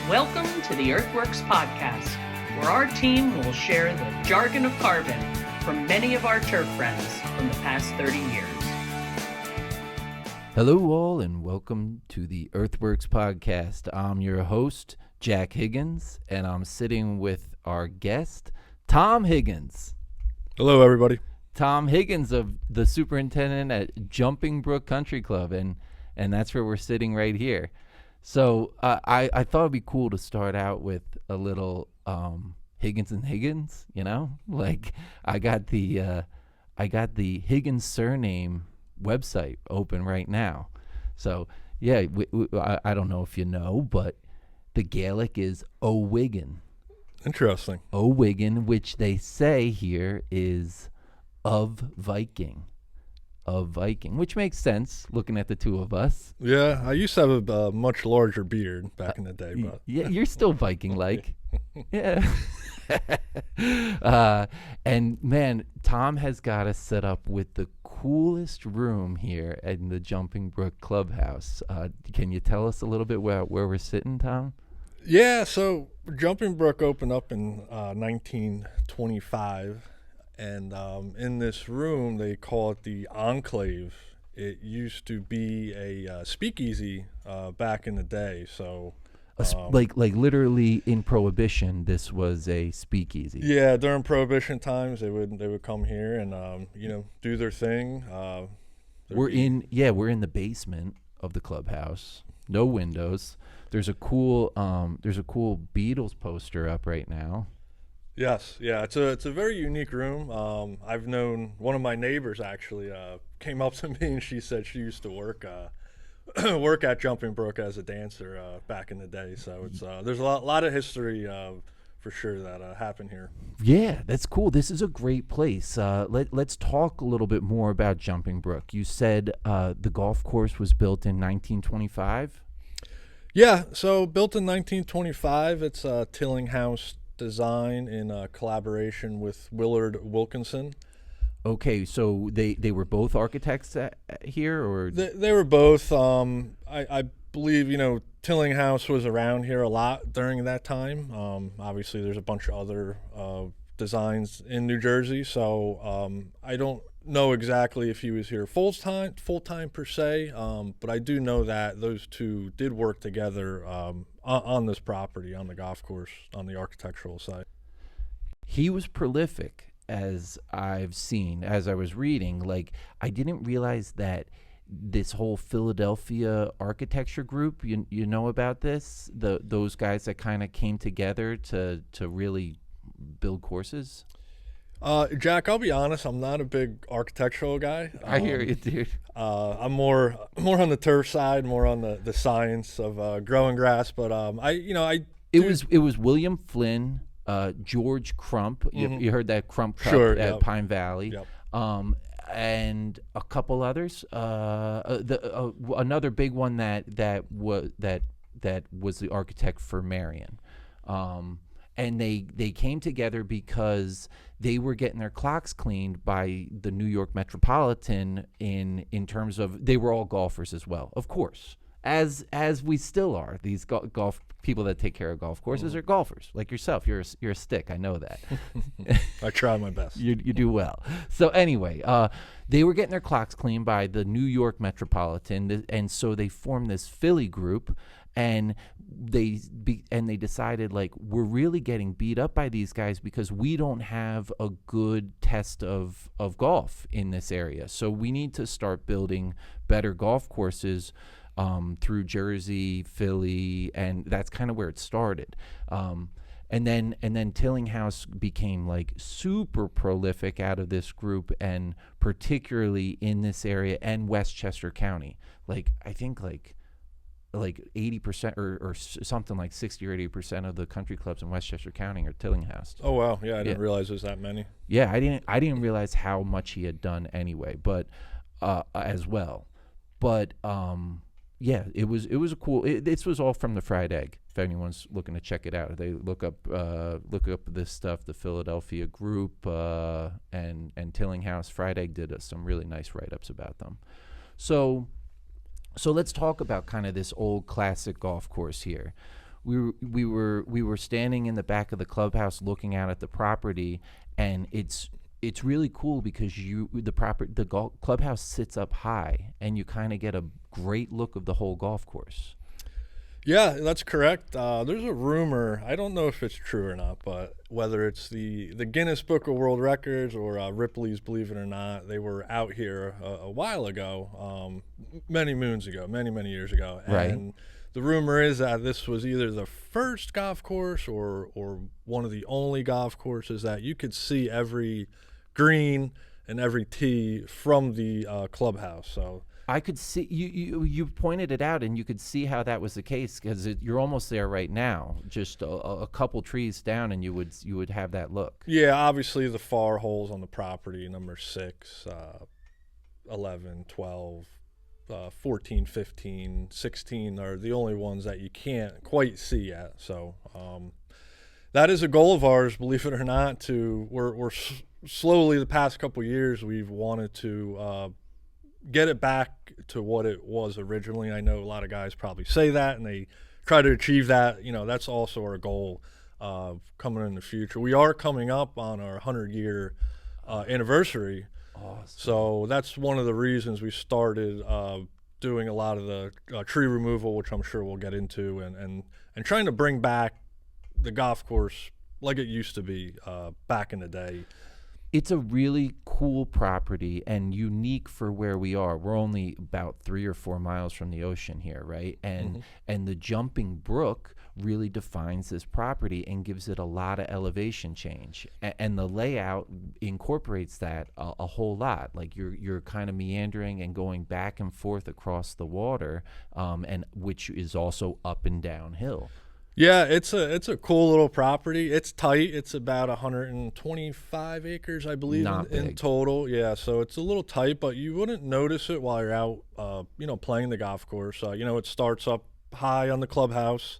Welcome to the EarthWorks podcast, where our team will share the jargon of carbon from many of our turf friends from the past 30 years. Hello all and welcome to the EarthWorks podcast. I'm your host, Jack Higgins, and I'm sitting with our guest, Tom Higgins. Hello, everybody. Tom Higgins, of the superintendent at Jumping Brook Country Club, and that's where we're sitting right here. So I thought it'd be cool to start out with a little Higgins and Higgins. You know, like I got the Higgins surname website open right now. So yeah, I don't know if you know, but the Gaelic is O'Wigan. Interesting. O'Wigan, which they say here is of Viking, which makes sense looking at the two of us. Yeah, I used to have a much larger beard back in the day, but yeah, you're still Viking-like. Yeah. And man, Tom has got us set up with the coolest room here in the Jumping Brook clubhouse. Can you tell us a little bit where we're sitting, Tom? Yeah, so Jumping Brook opened up in 1925, and in this room they call it the Enclave. It used to be a speakeasy back in the day, so like literally in Prohibition, this was a speakeasy. Yeah, during Prohibition times, they would come here and do their thing. We're in the basement of the clubhouse. No windows. There's a cool Beatles poster up right now. Yes, yeah, it's a very unique room. I've known one of my neighbors actually came up to me and she said she used to work at Jumping Brook as a dancer back in the day. So it's there's a lot of history for sure that happened here. Yeah, that's cool. This is a great place. Let's talk a little bit more about Jumping Brook. You said the golf course was built in 1925? Yeah, so built in 1925. It's a Tillinghast design in collaboration with Willard Wilkinson. Okay, so they were both architects here, or they were both. I believe Tillinghast was around here a lot during that time. Obviously, there's a bunch of other designs in New Jersey, so I don't know exactly if he was here full time per se, but I do know that those two did work together on this property, on the golf course, on the architectural side. He was prolific. As I've seen, as I was reading, like I didn't realize that this whole Philadelphia architecture group, you know about this, those guys that kind of came together to really build courses. Jack, I'll be honest, I'm not a big architectural guy. I hear you, dude. I'm more on the turf side, more on the science of growing grass. But It was William Flynn. George Crump, you heard that Crump Cup sure, at Pine Valley, yep. And a couple others. Another big one that was the architect for Marion, and they came together because they were getting their clocks cleaned by the New York Metropolitan in terms of they were all golfers as well, of course. As we still are, these golf people that take care of golf courses are golfers like yourself. You're a stick. I know that. I try my best. You do well. So anyway, they were getting their clocks cleaned by the New York Metropolitan, and so they formed this Philly group, and they decided, like, we're really getting beat up by these guys because we don't have a good test of golf in this area. So we need to start building better golf courses through Jersey, Philly, and that's kind of where it started. And then Tillinghast became like super prolific out of this group, and particularly in this area and Westchester County. Like I think like 80% or something like 60 or 80% of the country clubs in Westchester County are Tillinghast. Oh wow, yeah, I didn't realize there's that many. Yeah, I didn't realize how much he had done anyway, but as well. But yeah, it was a cool. This was all from the Fried Egg. If anyone's looking to check it out, they look up this stuff. The Philadelphia group and Tillinghast. Fried Egg did some really nice write-ups about them. So let's talk about kind of this old classic golf course here. we were standing in the back of the clubhouse looking out at the property, and it's really cool because the clubhouse sits up high, and you kind of get a great look of the whole golf course. Yeah, that's correct. There's a rumor, I don't know if it's true or not, but whether it's the Guinness Book of World Records or Ripley's Believe It or Not, they were out here a while ago, many moons ago, many years ago. Right. And the rumor is that this was either the first golf course or one of the only golf courses that you could see every green and every tee from the clubhouse. So I could see you pointed it out, and you could see how that was the case because you're almost there right now. Just a couple trees down, and you would have that look. Yeah, obviously the far holes on the property, number 6, 11, 12, 14, 15, 16 are the only ones that you can't quite see yet. So that is a goal of ours, believe it or not. We're slowly the past couple years we've wanted to get it back to what it was originally. I know a lot of guys probably say that and they try to achieve that. That's also our goal coming in the future. We are coming up on our 100-year anniversary. Awesome. So that's one of the reasons we started doing a lot of the tree removal, which I'm sure we'll get into, and trying to bring back the golf course like it used to be back in the day. It's a really cool property and unique for where we are. We're only about 3 or 4 miles from the ocean here, right? And the Jumping Brook really defines this property and gives it a lot of elevation change. And the layout incorporates that a whole lot. Like you're kind of meandering and going back and forth across the water, and which is also up and downhill. Yeah, it's a cool little property. It's tight. It's about 125 acres, I believe, in total. Yeah, so it's a little tight, but you wouldn't notice it while you're out, playing the golf course. It starts up high on the clubhouse,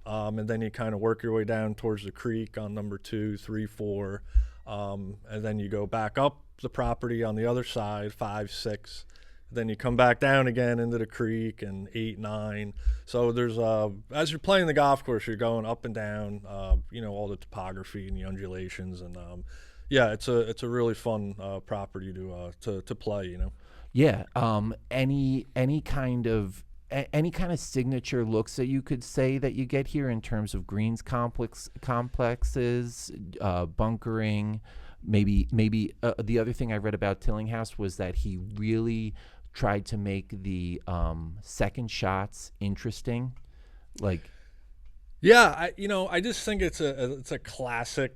and then you kind of work your way down towards the creek on number 2, 3, 4, and then you go back up the property on the other side, 5, 6. Then you come back down again into the creek and 8, 9. So there's as you're playing the golf course, you're going up and down, all the topography and the undulations, and it's a really fun property to play. Yeah. Any kind of signature looks that you could say that you get here in terms of greens complexes, bunkering. Maybe the other thing I read about Tillinghast was that he really tried to make the second shots interesting. I just think it's a classic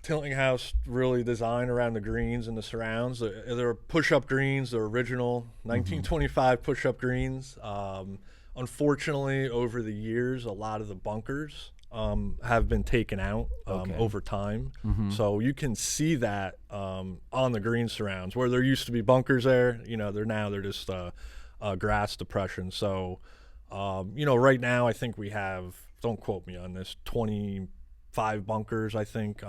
Tillinghast really design around the greens and the surrounds. They're push-up greens, they're original 1925 push-up greens. Unfortunately, over the years, a lot of the bunkers have been taken out over time. So you can see that on the green surrounds where there used to be bunkers there. They're just grass depression. So right now I think we have, don't quote me on this, 25 bunkers I think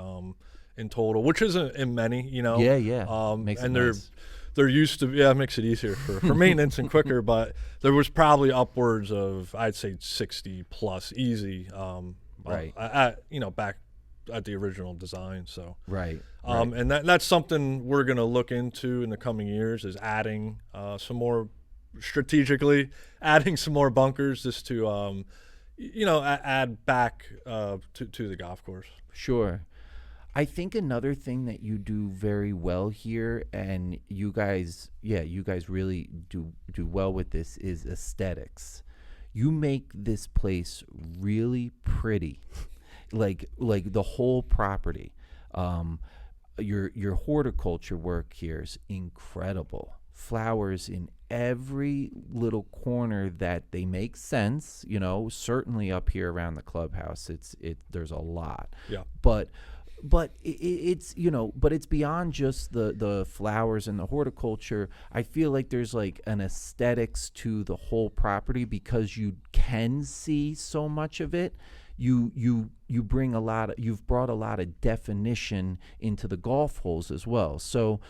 in total, which isn't in many. Makes and it nice. There used to be, it makes it easier for maintenance and quicker, but there was probably upwards of, I'd say 60 plus easy. Right. Back at the original design. So right. And that's something we're going to look into in the coming years, is adding some more strategically, adding some more bunkers just to add back to the golf course. Sure. I think another thing that you do very well here, and you guys really do well with this, is aesthetics. You make this place really pretty, like the whole property. Your horticulture work here is incredible. Flowers in every little corner that they make sense. Certainly up here around the clubhouse, there's a lot. Yeah. But it's beyond just the flowers and the horticulture. I feel like there's like an aesthetics to the whole property because you can see so much of it. You've brought a lot of definition into the golf holes as well. So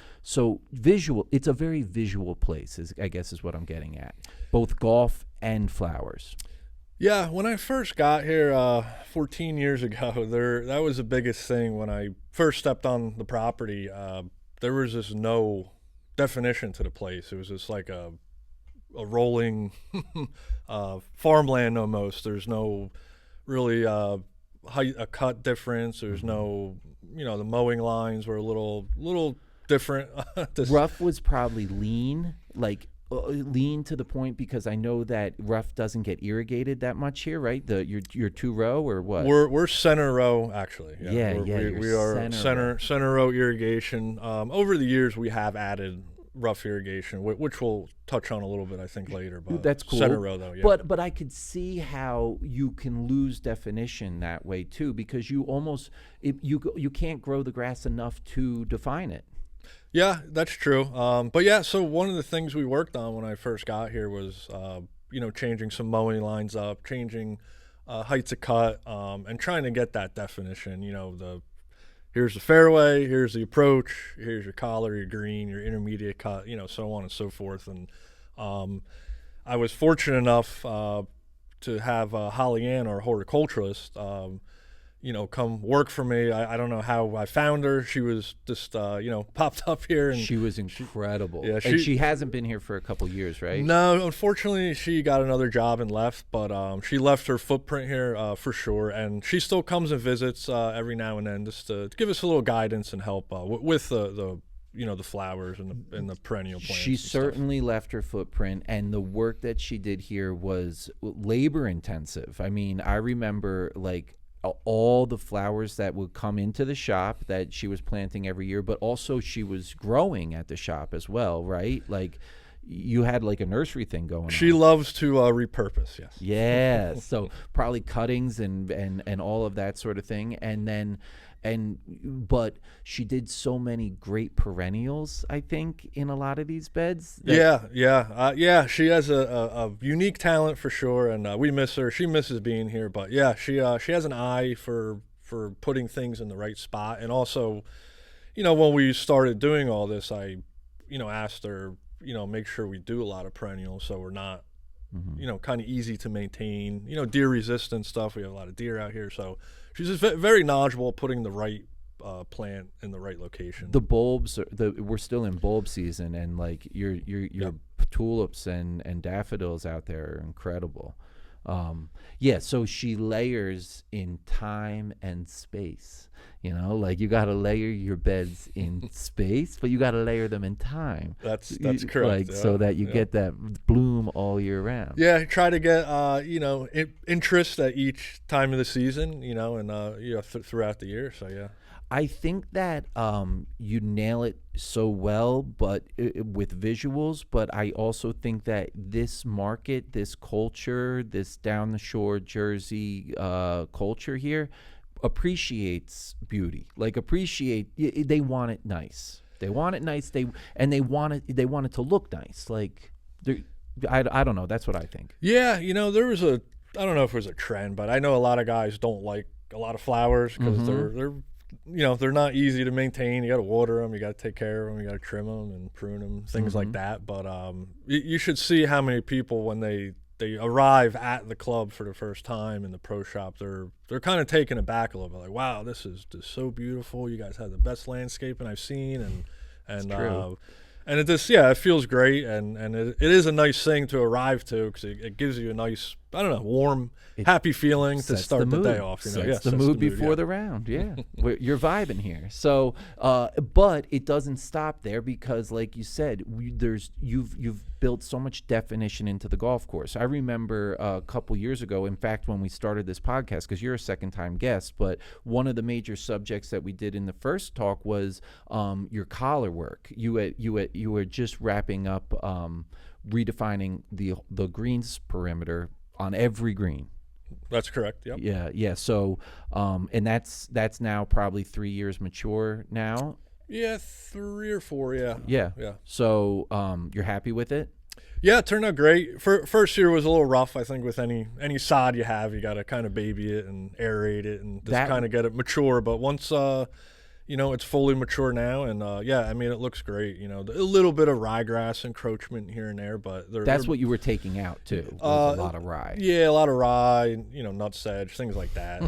visual, it's a very visual place, I guess is what I'm getting at. Both golf and flowers. Yeah, when I first got here 14 years ago, that was the biggest thing. When I first stepped on the property, there was just no definition to the place. It was just like a rolling farmland almost. There's no really height, a cut difference. There's no, the mowing lines were a little different. Rough was probably lean, like lean to the point, because I know that rough doesn't get irrigated that much here, right? Your 2-row or what? We're center row actually. Yeah, we are center row irrigation. Over the years, we have added rough irrigation, which we'll touch on a little bit, I think, later. But that's cool. Center row though, yeah. But I could see how you can lose definition that way too, because you almost you can't grow the grass enough to define it. Yeah, that's true. But yeah, so one of the things we worked on when I first got here was, changing some mowing lines up, changing heights of cut, and trying to get that definition. Here's the fairway, here's the approach, here's your collar, your green, your intermediate cut, so on and so forth. And I was fortunate enough to have Holly Ann, our horticulturist, come work for me. I don't know how I found her. She was just, popped up here. And she was incredible. Yeah, and she hasn't been here for a couple years, right? No, unfortunately, she got another job and left. But she left her footprint here for sure. And she still comes and visits every now and then just to give us a little guidance and help with the flowers and the perennial plants. She certainly left her footprint, and the work that she did here was labor intensive. I mean, I remember all the flowers that would come into the shop that she was planting every year, but also she was growing at the shop as well, right? Like you had like a nursery thing going on. She loves to repurpose, yes. Yeah, so probably cuttings and all of that sort of thing. But she did so many great perennials, I think, in a lot of these beds. Yeah. She has a unique talent for sure, and we miss her. She misses being here, but yeah, she has an eye for putting things in the right spot. And also, when we started doing all this, I, asked her, make sure we do a lot of perennials so we're not, kind of easy to maintain, deer resistant stuff. We have a lot of deer out here, so she's just very knowledgeable at putting the right plant in the right location. The bulbs, we're still in bulb season, and like your Yep. tulips and daffodils out there are incredible. So she layers in time and space. Like you got to layer your beds in space, but you got to layer them in time. That's correct. So that you get that bloom all year round. Yeah, try to get interest at each time of the season, throughout the year. So yeah. I think that you nail it so well, but with visuals. But I also think that this market, this culture, this down the shore Jersey culture here appreciates beauty. They want it nice. They want it nice. They want it to look nice. I don't know. That's what I think. Yeah, there was I don't know if it was a trend, but I know a lot of guys don't like a lot of flowers because they're not easy to maintain. You got to water them, you got to take care of them, you got to trim them and prune them, things like that. But you should see how many people when they arrive at the club for the first time in the pro shop, they're kind of taken aback a little bit, like, wow, this is just so beautiful. You guys have the best landscaping I've seen, and it just it feels great, and it is a nice thing to arrive to because it gives you a nice, I don't know, warm, happy feeling to start the day off. Sets the mood before the round. Yeah, you're vibing here. So, but it doesn't stop there because, like you said, you've built so much definition into the golf course. I remember a couple years ago, in fact, when we started this podcast, because you're a second-time guest, but one of the major subjects that we did in the first talk was your collar work. You were just wrapping up redefining the greens perimeter on every green. That's correct. Yep. Yeah. So, and that's now probably 3 years mature now. Yeah, 3 or 4. Yeah. Yeah. So, you're happy with it? Yeah, it turned out great. First year was a little rough, I think, with any sod you have. You got to kind of baby it and aerate it and just kind of get it mature. But once it's fully mature now, and I mean, it looks great. A little bit of ryegrass encroachment here and there, but that's what you were taking out too. Was a lot of rye. Yeah, a lot of rye, nutsedge, things like that.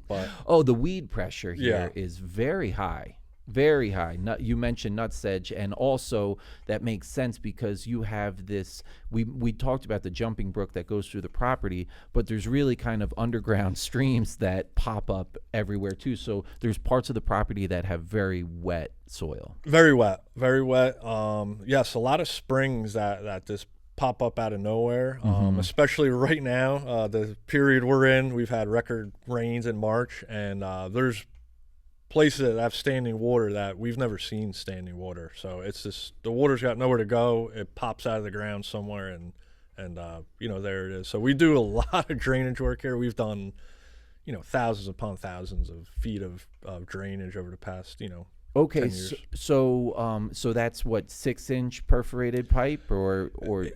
But the weed pressure here is very high. Very high. You mentioned nutsedge, and also that makes sense because you have this. We talked about the Jumping Brook that goes through the property, but there's really kind of underground streams that pop up everywhere too. So there's parts of the property that have very wet soil. Very wet, very wet. Yes, a lot of springs that just pop up out of nowhere. Especially right now, the period we're in, we've had record rains in March, and there's places that have standing water that we've never seen standing water. So it's just the water's got nowhere to go. It pops out of the ground somewhere, and there it is. So we do a lot of drainage work here. We've done thousands upon thousands of feet of drainage over the past 10 years. So that's what 6-inch perforated pipe or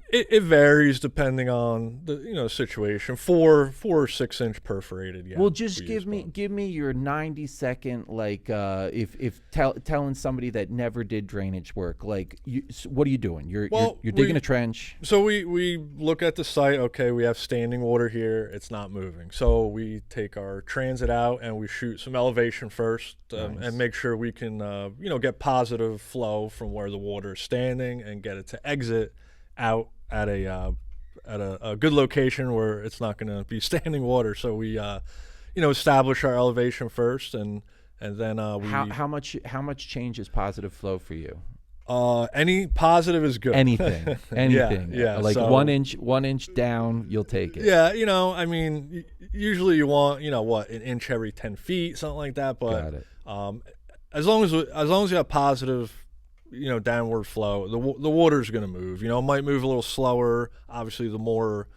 it varies depending on the situation. 4 or 6-inch perforated. Yeah. Well, just give me your 90-second if telling somebody that never did drainage work, what are you doing? You're digging a trench. So we look at the site. Okay, we have standing water here. It's not moving. So we take our transit out and we shoot some elevation first and make sure we can get positive flow from where the water is standing and get it to exit out at a good location where it's not going to be standing water. So we establish our elevation first, and then how much change is positive flow for you? Any positive is good. Anything. Yeah. Like so, 1 inch down, you'll take it. Yeah, I mean, usually you want an inch every 10 feet, something like that. But got it. As long as you have positive, downward flow, the water's going to move. It might move a little slower. Obviously, the more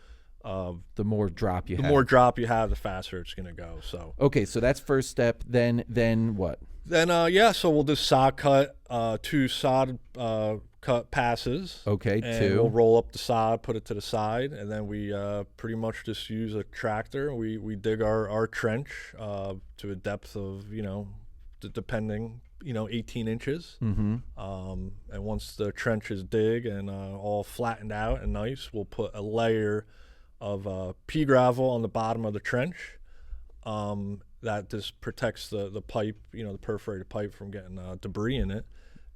drop you have, the faster it's going to go. So okay, so that's first step. Then what? Then so we'll do sod cut, 2 sod cut passes. Okay, and 2. We'll roll up the sod, put it to the side, and then we pretty much just use a tractor. We dig our trench to a depth of depending 18 inches. Mm-hmm. And once the trench is dig and all flattened out and nice, we'll put a layer of pea gravel on the bottom of the trench. That just protects the pipe, the perforated pipe from getting debris in it.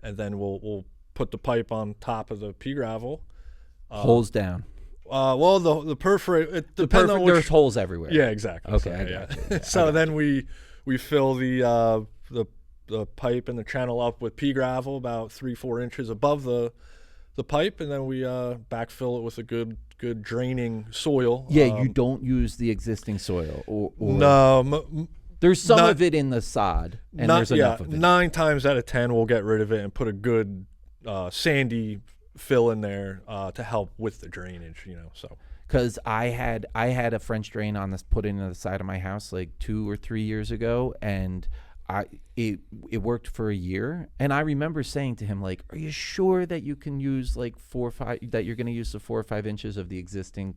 And then we'll put the pipe on top of the pea gravel. Holes down. Well, the perforate, it depends on which. There's holes everywhere. Yeah, exactly. Okay, so, I got you. Yeah, so then we fill the pipe and the channel up with pea gravel about 3-4 inches above the pipe, and then we backfill it with a good draining soil. Yeah, you don't use the existing soil, or no. There's some of it in the sod, and there's enough of it. 9 times out of 10, we'll get rid of it and put a good sandy fill in there to help with the drainage. So. Because I had a French drain put into the side of my house like 2 or 3 years ago, and it worked for a year. And I remember saying to him, like, "Are you sure that you can use like 4 or 5 that you're going to use the 4 or 5 inches of the existing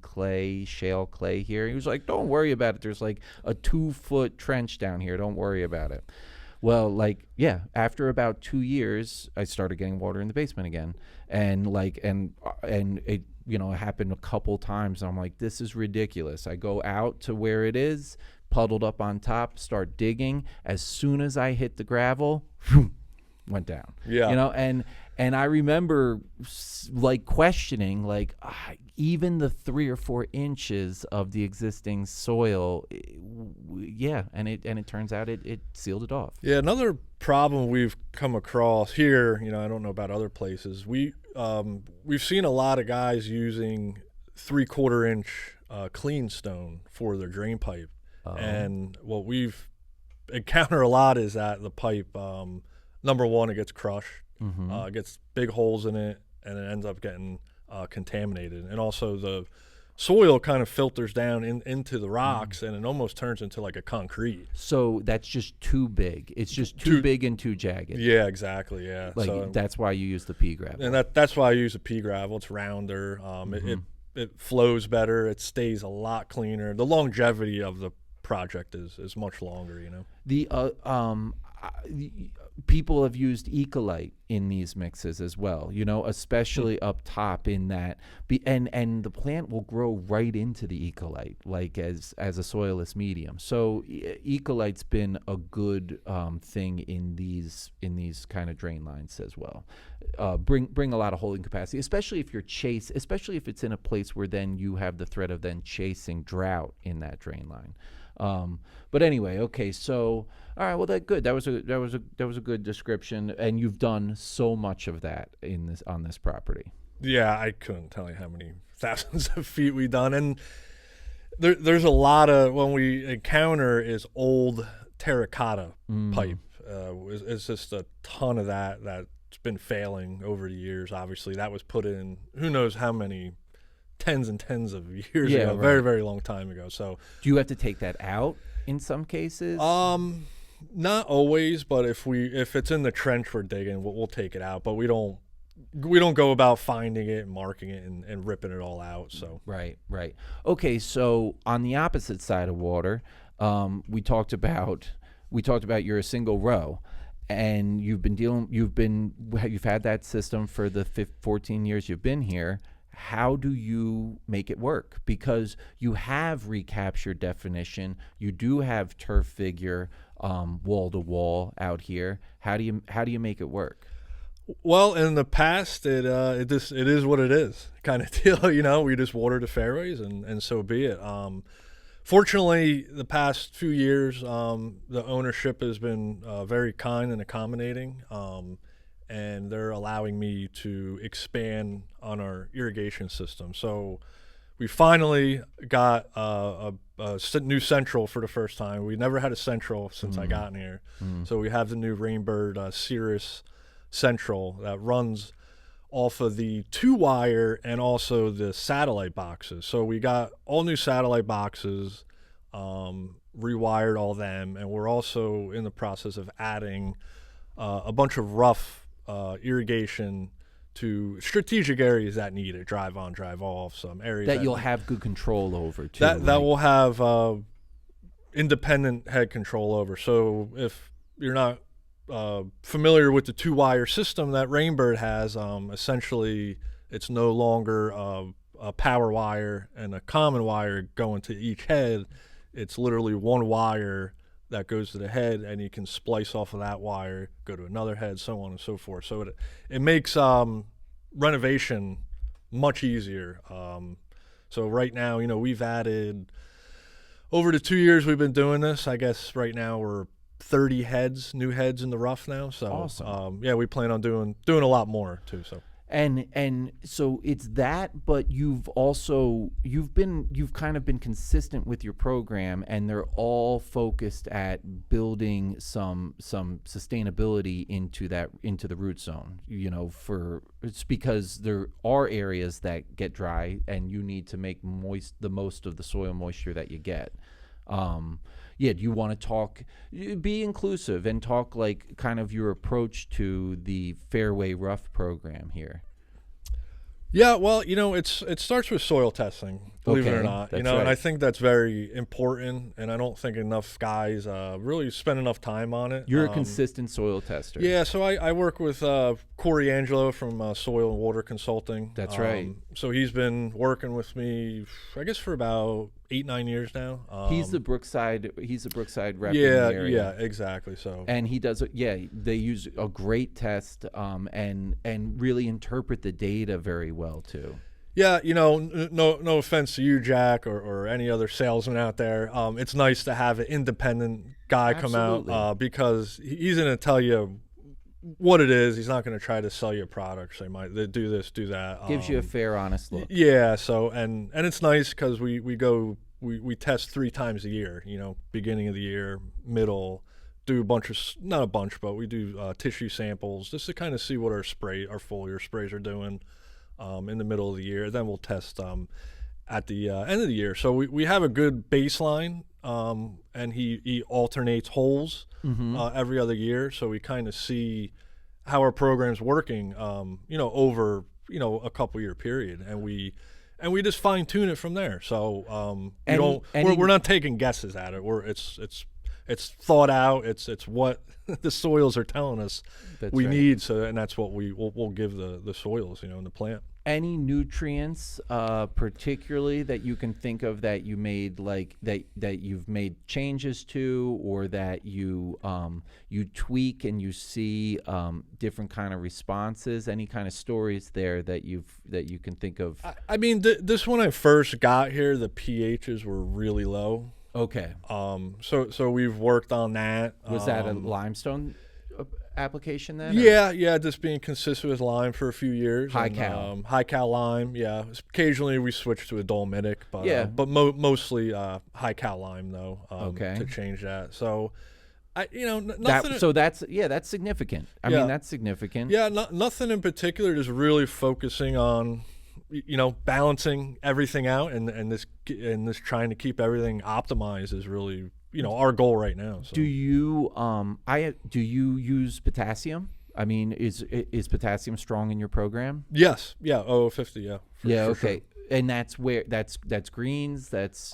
shale clay here?" He was like, "Don't worry about it. There's like a 2-foot trench down here. Don't worry about it." Well, after about 2 years, I started getting water in the basement again, and it it happened a couple times. I'm like, this is ridiculous. I go out to where it is, puddled up on top, start digging. As soon as I hit the gravel, went down. Yeah. And I remember questioning, even the 3 or 4 inches of the existing soil, and it turns out it sealed it off. Yeah, another problem we've come across here, I don't know about other places. We've seen a lot of guys using 3/4 inch clean stone for their drain pipe. And what we've encountered a lot is that the pipe, number one, it gets crushed. Mm-hmm. It gets big holes in it, and it ends up getting contaminated. And also the soil kind of filters down into the rocks, and it almost turns into like a concrete. So that's just too big. It's just too big and too jagged. Yeah, exactly. Yeah. That's why you use the pea gravel. And that's why I use a pea gravel. It's rounder. It flows better. It stays a lot cleaner. The longevity of the project is much longer. people have used Ecolite in these mixes as well, especially up top in that, and the plant will grow right into the Ecolite, like as a soilless medium. So Ecolite's been a good thing in these kind of drain lines as well. Bring a lot of holding capacity, especially if it's in a place where then you have the threat of then chasing drought in that drain line. But anyway, okay, so all right, well, good. That was a good description, and you've done so much of that on this property. Yeah, I couldn't tell you how many thousands of feet we've done, and there's a lot of when we encounter is old terracotta pipe. It's just a ton of that's been failing over the years. Obviously, that was put in who knows how many tens and tens of years ago, right. Very, very long time ago. So do you have to take that out in some cases? Not always, but if it's in the trench we're digging, we'll take it out. But we don't go about finding it and marking it and ripping it all out. So right. Okay, so on the opposite side of water, we talked about you're a single row. And you've had that system for the 14 years you've been here. How do you make it work? Because you have recaptured definition, you do have turf figure, wall to wall out here. How do you make it work? Well, in the past, it is what it is kind of deal. We just water the fairways and so be it. Fortunately, the past few years, the ownership has been very kind and accommodating. And they're allowing me to expand on our irrigation system. So we finally got a new central for the first time. We never had a central since I got in here. So we have the new Rainbird Cirrus central that runs off of the 2-wire and also the satellite boxes. So we got all new satellite boxes, rewired all them, and we're also in the process of adding a bunch of rough irrigation to strategic areas that need it, drive on, drive off, some areas that you'll have good control over too. That will have independent head control over. So if you're not familiar with the 2-wire system that Rainbird has, essentially it's no longer a power wire and a common wire going to each head. It's literally one wire that goes to the head, and you can splice off of that wire, go to another head, so on and so forth. So it makes renovation much easier. So right now, we've added, over the 2 years we've been doing this, I guess right now we're 30 new heads in the rough now. So awesome. We plan on doing a lot more too. So. And so it's that, but you've kind of been consistent with your program, and they're all focused at building some sustainability into the root zone. It's because there are areas that get dry, and you need to make the most of the soil moisture that you get. Do you want to be inclusive and talk like kind of your approach to the Fairway Rough program here? Yeah, well, it starts with soil testing, believe it or not, right. And I think that's very important, and I don't think enough guys really spend enough time on it. You're a consistent soil tester. Yeah, so I work with Corey Angelo from Soil and Water Consulting. That's right. So he's been working with me, I guess, for about 8-9 years now. He's the Brookside rep in the area. Yeah, exactly. So, and he does they use a great test and really interpret the data very well too. Yeah, no offense to you, Jack, or any other salesman out there. It's nice to have an independent guy come out because he's going to tell you what it is. He's not going to try to sell you a product. Say, they do this, do that. Gives you a fair, honest look. Yeah. So and it's nice because we test 3 times a year. Beginning of the year, middle, do not a bunch, but we do tissue samples just to kind of see what our foliar sprays are doing in the middle of the year. Then we'll test at the end of the year. So we have a good baseline, and he alternates holes every other year. So we kind of see how our program's working, over a couple year period, and we just fine tune it from there. So we're not taking guesses at it. It's it's thought out. It's what the soils are telling us we right. need. So, and that's what we'll give the soils, and the plant. Any nutrients, particularly that you can think of that you made that you've made changes to, or that you tweak and you see different kind of responses? Any kind of stories there that you can think of? I mean, this when I first got here, the pHs were really low. Okay. So we've worked on that. Was that a limestone application then? Yeah, just being consistent with lime for a few years. High cal lime. Yeah, occasionally we switch to a dolomitic, but mostly high cal lime though. To change that. So, nothing. That's significant. I mean, that's significant. Yeah, nothing in particular. Just really focusing on, balancing everything out, and this trying to keep everything optimized is really our goal right now. So. Do you use potassium? I mean, is potassium strong in your program? Yes. Yeah. 50. Yeah. Okay. Sure. And that's greens. That's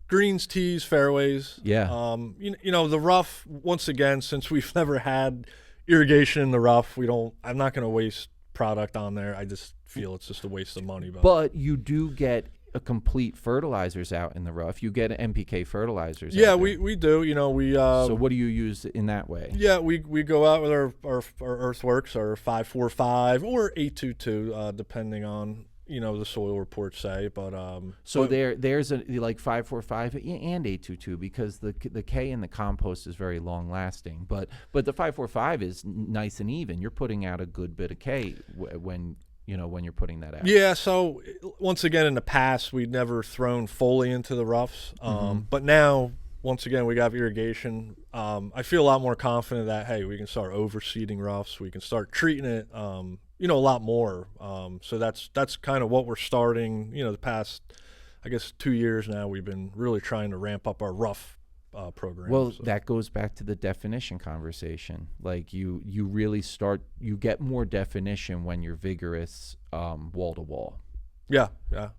greens, tees, fairways. Yeah. The rough. Once again, since we've never had irrigation in the rough, I'm not going to waste product on there. I just feel it's just a waste of money. But you do get a complete fertilizers out in the rough. You get NPK fertilizers. Yeah, we do. We. So what do you use in that way? Yeah, we go out with our EarthWorks, our 545 or 822, depending on the soil reports say. But there's a like 545 and 822 because the K in the compost is very long lasting. But the 545 is nice and even. You're putting out a good bit of K when you're putting that out. Yeah, so once again, in the past, we'd never thrown fully into the roughs. But now, once again, we got irrigation. I feel a lot more confident that, hey, we can start overseeding roughs. We can start treating it, a lot more. So that's kind of what we're starting. The past, I guess, 2 years now, we've been really trying to ramp up our rough program. Well, that goes back to the definition conversation. Like you really you get more definition when you're vigorous wall to wall. Yeah,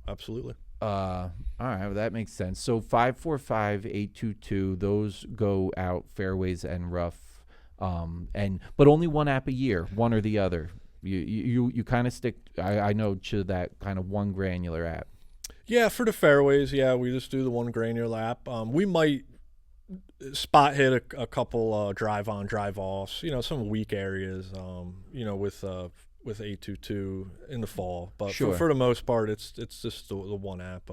absolutely. All right, well, that makes sense. So 545, 822, those go out fairways and rough, but only one app a year, one or the other. You kind of stick. I know to that kind of one granular app. Yeah, for the fairways, we just do the one granular app. We might spot hit a couple drive on, drive offs, some weak areas, with 822 in the fall. But sure. for the most part, it's just the one app.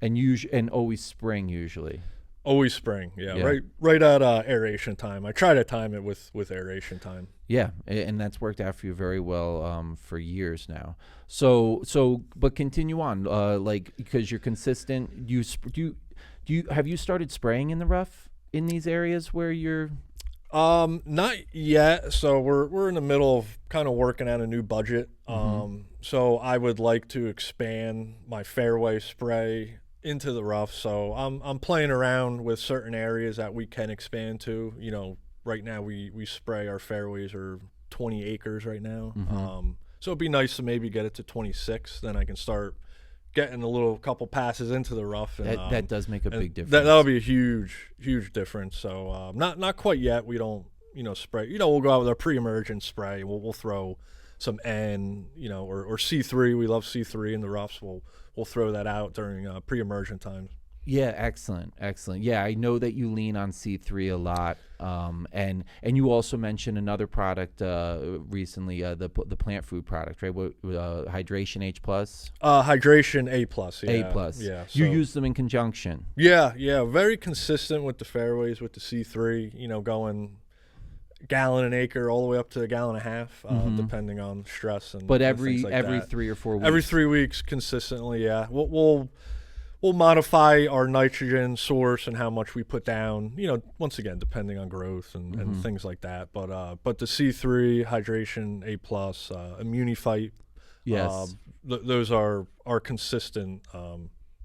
And always spring usually. Always spring, yeah. Right at aeration time. I try to time it with aeration time. Yeah, and that's worked out for you very well for years now. So, but continue on, because you're consistent. Have you started spraying in the rough in these areas where you're? Not yet. So we're in the middle of kind of working out a new budget. So I would like to expand my fairway spray into the rough. So I'm playing around with certain areas that we can expand to. Right now we spray our fairways are 20 acres right now. So it'd be nice to maybe get it to 26. Then I can start getting a couple passes into the rough. And, that does make a big difference. That'll be a huge difference. So not quite yet. We don't spray. We'll go out with our pre-emergent spray. We'll throw some N, or C3. We love C3 in the roughs. We'll throw that out during pre-emergent times. Yeah, excellent. Yeah, I know that you lean on C3 a lot, and you also mentioned another product recently, the plant food product, right? Hydration H+. Hydration A+. Yeah. A+. Yeah. You use them in conjunction. Yeah. Very consistent with the fairways with the C3. Going gallon an acre all the way up to a gallon and a half, depending on stress and. But and every things like that. 3 or 4 weeks. Every 3 weeks consistently. Yeah. We'll modify our nitrogen source and how much we put down, once again, depending on growth and things like that. But the C3, Hydration A+, Immunifite, yes, those are consistent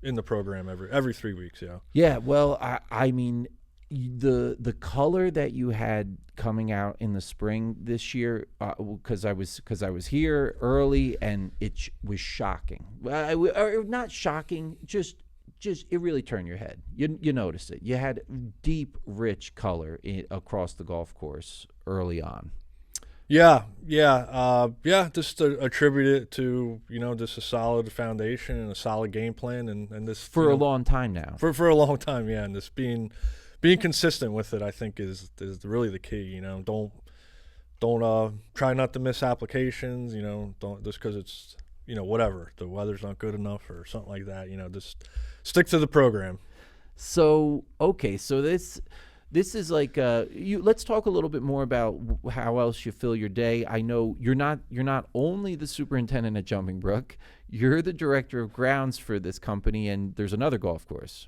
in the program every 3 weeks. Yeah. Yeah. Well, I mean, the color that you had coming out in the spring this year, because I was here early and it was shocking. Or not shocking, just it really turned your head. You noticed it. You had deep, rich color across the golf course early on. Yeah. Just to attribute it to just a solid foundation and a solid game plan, and this For a long time now. For a long time, yeah. And just being consistent with it, I think is really the key. Don't try not to miss applications. Don't just because it's whatever, the weather's not good enough or something like that. Just stick to the program. So okay, so this is like let's talk a little bit more about how else you fill your day. I know you're not only the superintendent at Jumping Brook, you're the director of grounds for this company, and there's another golf course.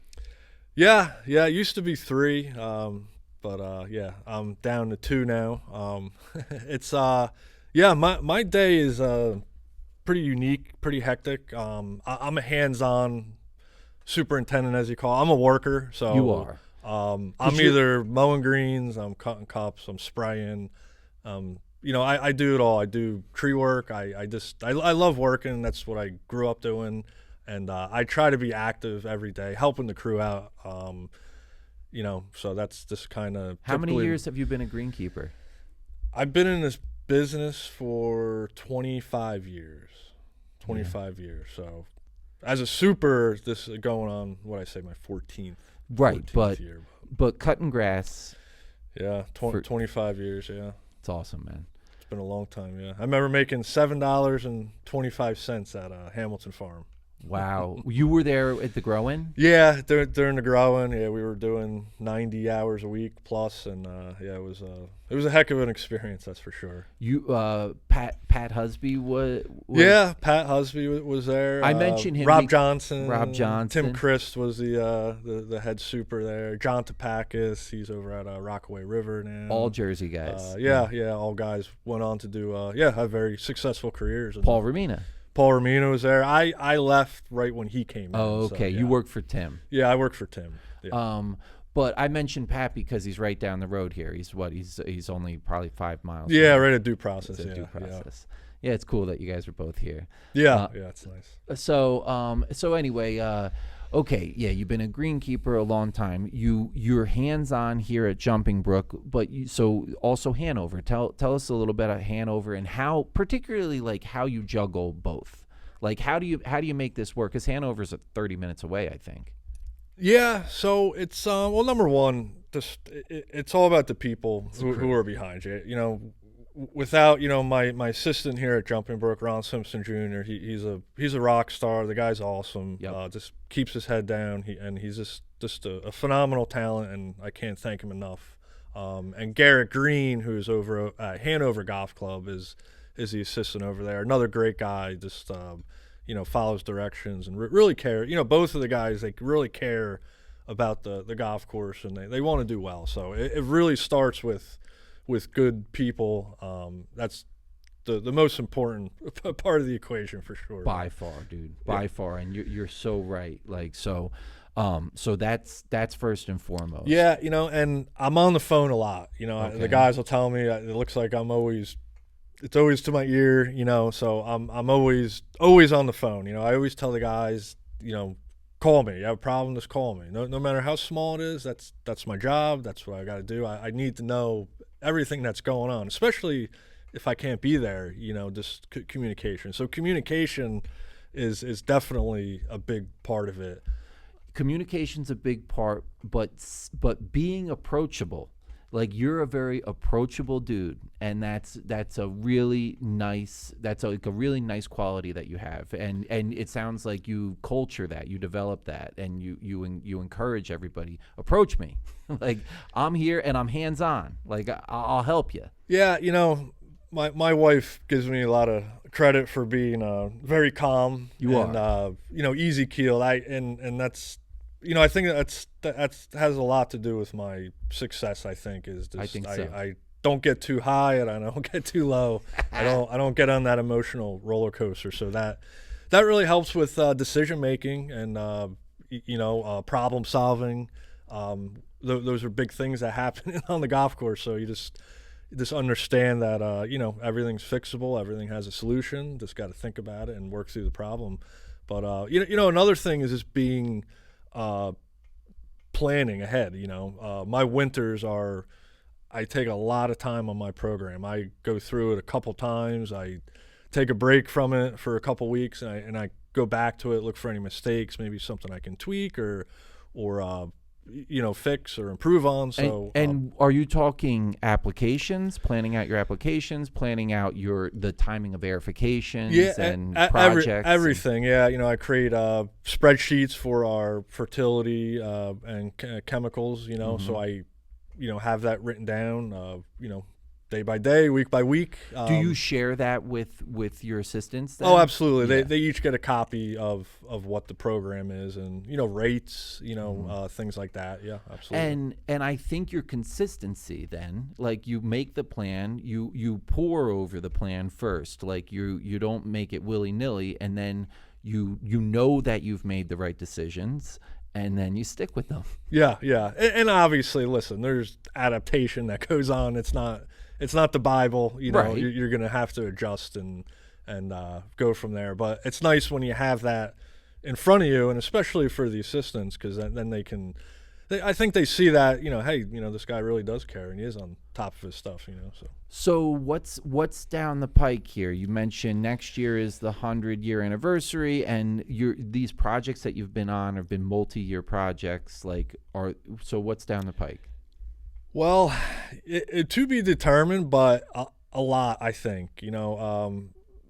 Yeah, it used to be 3, but I'm down to 2 now. It's my day is pretty unique, pretty hectic. I'm a hands-on superintendent, as you call it. I'm a worker, so you are. I'm either mowing greens, I'm cutting cups, I'm spraying. I do it all. I do tree work. I love working. That's what I grew up doing, and I try to be active every day, helping the crew out. So that's just kind of. How many years have you been a greenkeeper? I've been in this business for 25 years. 25 years. So as a super, this is going on my 14th. Right, 14th year. But cutting grass. Yeah, 25 years, yeah. It's awesome, man. It's been a long time, yeah. I remember making $7.25 at Hamilton Farm. Wow. You were there at the grow-in? Yeah, during the growing, we were doing 90 hours a week plus, and it was a heck of an experience, that's for sure. You Pat Husby was yeah, Pat Husby was there. I mentioned him. Rob Johnson. Tim Christ was the head super there. John Topakis, he's over at Rockaway River now. All Jersey guys. All guys went on to do have very successful careers. Paul Ramina was there. I left right when he came in. Oh, okay. So, You worked for Tim. Yeah, I worked for Tim. Yeah. But I mentioned Pat because he's right down the road here. He's only probably 5 miles. Yeah, right at Due Process. Due Process. Yeah, it's cool that you guys are both here. Yeah, it's nice. So anyway, okay, yeah, you've been a greenkeeper a long time. You're hands-on here at Jumping Brook, but also Hanover. Tell us a little bit about Hanover and how, particularly like how you juggle both. Like how do you make this work? Because Hanover's 30 minutes away, I think. Yeah, so it's number one, it's all about the people who are behind you. Without my assistant here at Jumping Brook, Ron Simpson Jr. He's a rock star. The guy's awesome. Yep. Just keeps his head down. He's just a phenomenal talent, and I can't thank him enough. And Garrett Green, who's over at Hanover Golf Club, is the assistant over there. Another great guy. Just follows directions and really care. Both of the guys, they really care about the golf course, and they want to do well. So it really starts with good people. That's the most important part of the equation for sure. By far, dude. By far, and you're so right. Like so that's first and foremost. Yeah, and I'm on the phone a lot. Okay. The guys will tell me it looks like it's always to my ear. So I'm always on the phone. I always tell the guys, call me. You have a problem, just call me. No matter how small it is, that's my job. That's what I got to do. I need to know everything that's going on, especially if I can't be there, just communication. So communication is definitely a big part of it. Communication's a big part, but being approachable. Like you're a very approachable dude, and that's a really nice quality that you have, and it sounds like you culture that, you develop that, and you encourage everybody. Approach me, like I'm here and I'm hands on. Like I'll help you. Yeah, my wife gives me a lot of credit for being very calm. You and, are, easy keeled. And that's. I think that has a lot to do with my success. I think is just, I think so. I don't get too high and I don't get too low. I don't get on that emotional roller coaster. So that really helps with decision making and problem solving. Those are big things that happen on the golf course. So you just understand that everything's fixable. Everything has a solution. Just got to think about it and work through the problem. But another thing is just being planning ahead. My winters I take a lot of time on my program. I go through it a couple times. I take a break from it for a couple weeks, and I go back to it, look for any mistakes, maybe something I can tweak or fix or improve on. So and are you talking applications, planning out your applications, planning out the timing of verifications and projects? Everything. I create spreadsheets for our fertility and chemicals, so I have that written down, day by day, week by week. Do you share that with your assistants then? Oh, absolutely. They each get a copy of what the program is and, rates, things like that. Yeah, absolutely. And I think your consistency then, like you make the plan, you pour over the plan first, like you don't make it willy-nilly, and then you know that you've made the right decisions, and then you stick with them. Yeah. And obviously, listen, there's adaptation that goes on. It's not the Bible, Right. You're going to have to adjust and go from there. But it's nice when you have that in front of you, and especially for the assistants, because then I think they see that, hey, this guy really does care and he is on top of his stuff, So what's down the pike here? You mentioned next year is the 100-year anniversary, and these projects that you've been on have been multi-year projects. So what's down the pike? Well, it to be determined, but a lot, I think.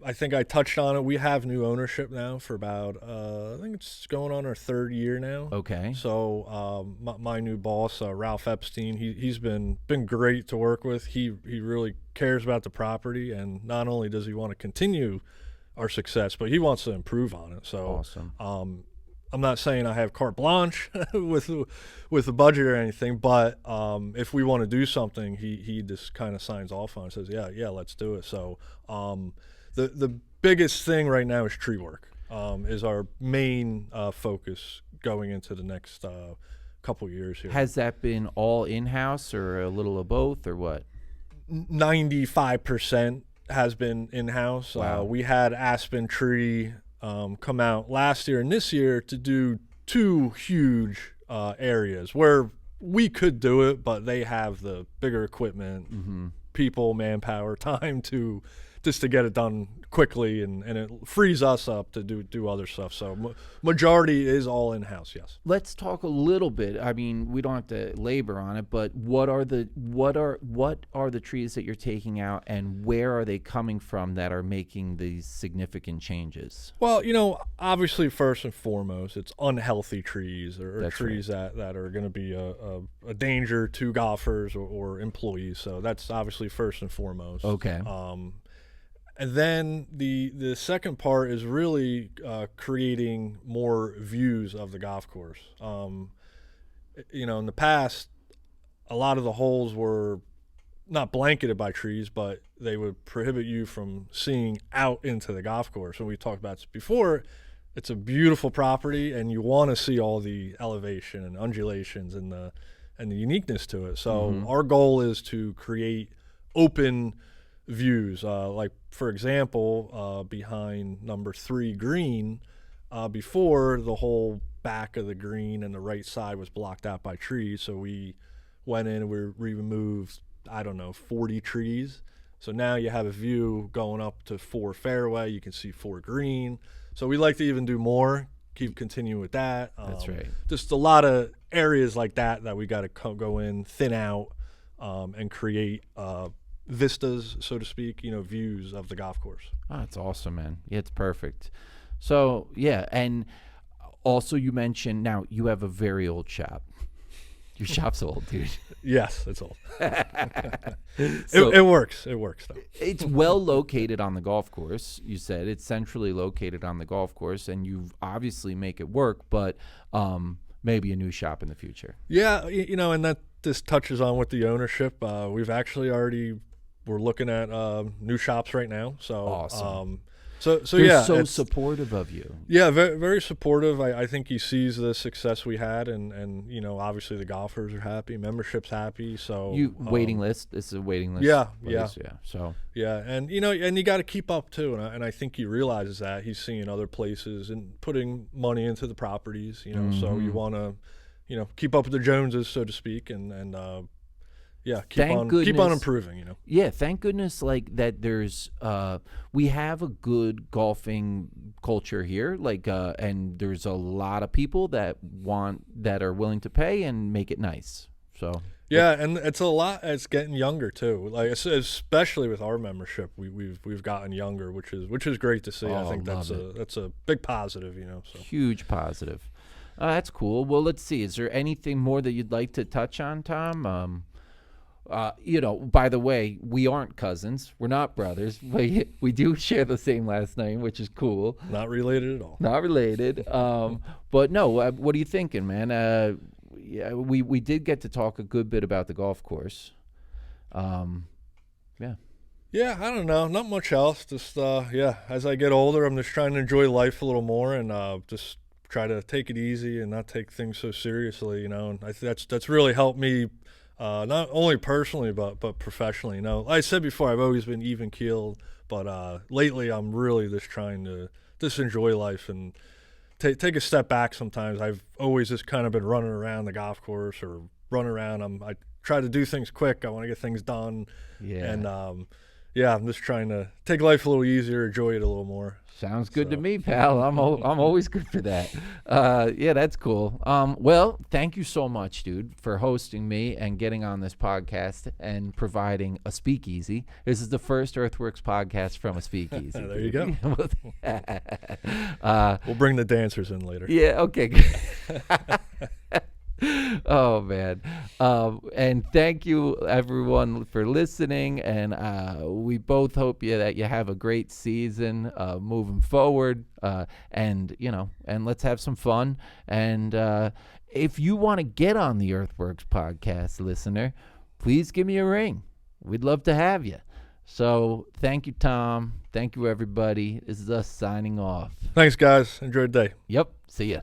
I think I touched on it. We have new ownership now for about, I think it's going on our 3rd year now. Okay. So my new boss, Ralph Epstein, he's been great to work with. He really cares about the property, and not only does he want to continue our success, but he wants to improve on it. So awesome. I'm not saying I have carte blanche with the budget or anything, but if we want to do something, he just kind of signs off on it and says, yeah, let's do it. So the biggest thing right now is tree work, is our main focus going into the next couple years here. Has that been all in-house or a little of both or what? 95% has been in-house. Wow. We had Aspen Tree come out last year and this year to do 2 huge areas where we could do it, but they have the bigger equipment, people, manpower, time to get it done quickly, and it frees us up to do other stuff. So majority is all in-house, yes. Let's talk a little bit. I mean, we don't have to labor on it, but what are the trees that you're taking out, and where are they coming from that are making these significant changes? Well, obviously first and foremost, it's unhealthy trees or trees right. that are going to be a danger to golfers or employees. So that's obviously first and foremost. Okay. And then the second part is really creating more views of the golf course. In the past, a lot of the holes were not blanketed by trees, but they would prohibit you from seeing out into the golf course. And we talked about this before. It's a beautiful property, and you want to see all the elevation and undulations and the uniqueness to it. So our goal is to create open views, like for example, behind number 3 green, before the whole back of the green and the right side was blocked out by trees. So we went in and we removed, 40 trees. So now you have a view going up to 4 fairway. You can see 4 green. So we like to even do more, continue with that. That's right. Just a lot of areas like that we got to go in, thin out, and create vistas, so to speak, views of the golf course. Oh, that's awesome, man. Yeah, it's perfect. So, yeah, and also you mentioned now you have a very old shop. Your shop's old, dude. Yes, it's old. So, it works. It works, though. It's well located on the golf course. You said it's centrally located on the golf course, and you obviously make it work, but maybe a new shop in the future. Yeah, and that this touches on with the ownership. We've actually we're looking at new shops right now. So awesome. So They're yeah, so supportive of you. Yeah, very, very supportive. I think he sees the success we had, and obviously the golfers are happy, membership's happy. So Waiting list. This is a waiting list. Yeah, place, yeah. So yeah, and and you got to keep up too, and I think he realizes that he's seeing other places and putting money into the properties. So you want to, keep up with the Joneses, so to speak, and yeah, keep on improving, Yeah, thank goodness that there's we have a good golfing culture here, and there's a lot of people that are willing to pay and make it nice. So yeah, and it's getting younger too. Especially with our membership, we've gotten younger, which is great to see. I think that's a big positive, So huge positive. That's cool. Well, let's see. Is there anything more that you'd like to touch on, Tom? By the way, we aren't cousins. We're not brothers. We do share the same last name, which is cool. Not related at all. Not related. But no, what are you thinking, man? Yeah, we did get to talk a good bit about the golf course. Yeah. Yeah, I don't know. Not much else. Just, as I get older, I'm just trying to enjoy life a little more and just try to take it easy and not take things so seriously, And I think that's really helped me. Not only personally, but professionally. Like I said before, I've always been even keeled, but lately I'm really just trying to just enjoy life and take a step back. Sometimes I've always just kind of been running around the golf course or running around. I try to do things quick. I want to get things done. Yeah. And I'm just trying to take life a little easier, enjoy it a little more. Sounds good to me, pal. I'm always good for that. Yeah, that's cool. Well, thank you so much, dude, for hosting me and getting on this podcast and providing a speakeasy. This is the first EarthWorks podcast from a speakeasy. There you go. We'll bring the dancers in later. Yeah, okay. Oh man, and thank you everyone for listening, and we both hope that you have a great season moving forward, and let's have some fun. And if you want to get on the EarthWorks podcast, listener, please give me a ring. We'd love to have you. So thank you, Tom. Thank you, everybody. This is us signing off. Thanks, guys. Enjoy the day. Yep. See ya.